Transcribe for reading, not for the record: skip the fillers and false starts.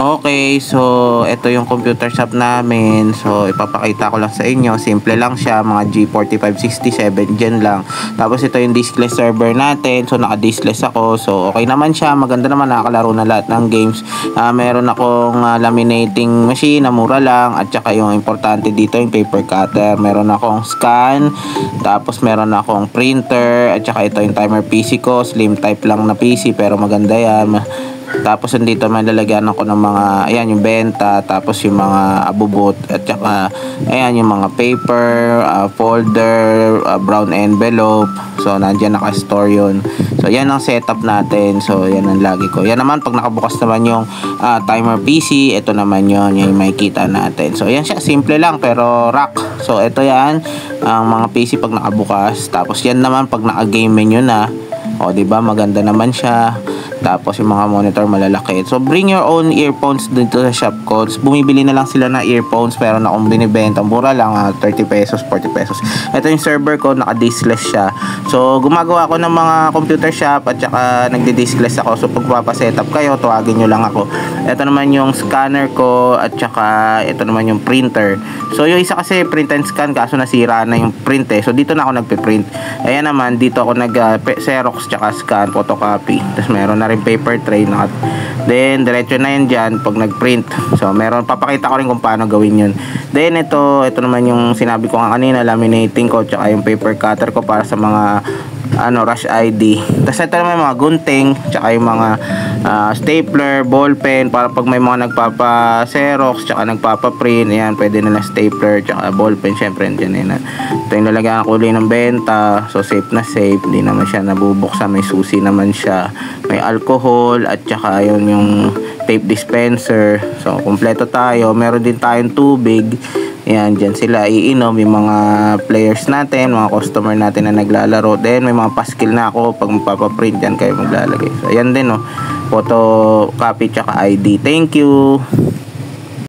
Okay, so ito yung computer shop namin. So ipapakita ko lang sa inyo. Simple lang siya, mga G4560 7 gen lang. Tapos ito yung diskless server natin. So naka-diskless ako. So okay naman siya, maganda naman, nakakalaro na lahat ng games. Meron akong laminating machine na mura lang, at saka yung importante dito yung paper cutter. Meron akong scan, tapos meron akong printer, at saka ito yung timer PC ko. Slim type lang na PC pero maganda yan. Tapos andito may lalagyan ako ng mga, ayan yung benta, tapos yung mga abubot, at saka ayan yung mga paper, folder, brown envelope. So nandiyan naka-store yun. So yan ang setup natin. So yan ang lagi ko. Yan naman pag nakabukas naman yung timer PC, ito naman yun, yung makikita natin. So yan siya, simple lang pero rock. So ito yan ang mga PC pag nakabukas. Tapos yan naman pag naka-game menu na. O diba, maganda naman siya. Tapos yung mga monitor malalaki. So bring your own earphones dito sa shop ko. Bumibili na lang sila ng earphones, pero na akong binibenta, mura lang, 30 pesos, 40 pesos. Ito yung server ko, naka-diskless siya. So gumagawa ako ng mga computer shop, at saka nagdi-diskless ako. So pag papasetup kayo, tawagin nyo lang ako. Ito naman yung scanner ko, at saka ito naman yung printer. So yung isa kasi print and scan, kaso nasira na yung print So dito na ako nagpe-print. Ayan naman, dito ako nag-xerox tsaka scan, photocopy. Tapos meron na rin paper tray na. Then diretso na yan dyan pag nag-print. So meron, papakita ko rin kung paano gawin yun. Then ito naman yung sinabi ko kanina, laminating ko tsaka yung paper cutter ko para sa mga rush ID. Tapos ito naman yung mga gunting tsaka yung mga stapler, ballpen, para pag may mga nagpapa-xerox tsaka nagpapa-print, ayan, pwede na stapler tsaka ballpen. Syempre dyan ito yung lalagyan ng kulay ng benta. So safe na safe, hindi naman siya nabubuksan, may susi naman siya, may alcohol, at saka yun yung tape dispenser. So kumpleto tayo. Meron din tayong tubig. Ayan, dyan sila iinom yung mga players natin, mga customer natin na naglalaro. Then may mga paskil na ako, pag mapapaprint dyan kayo maglalagay. So ayan din, photocopy tsaka ID. Thank you.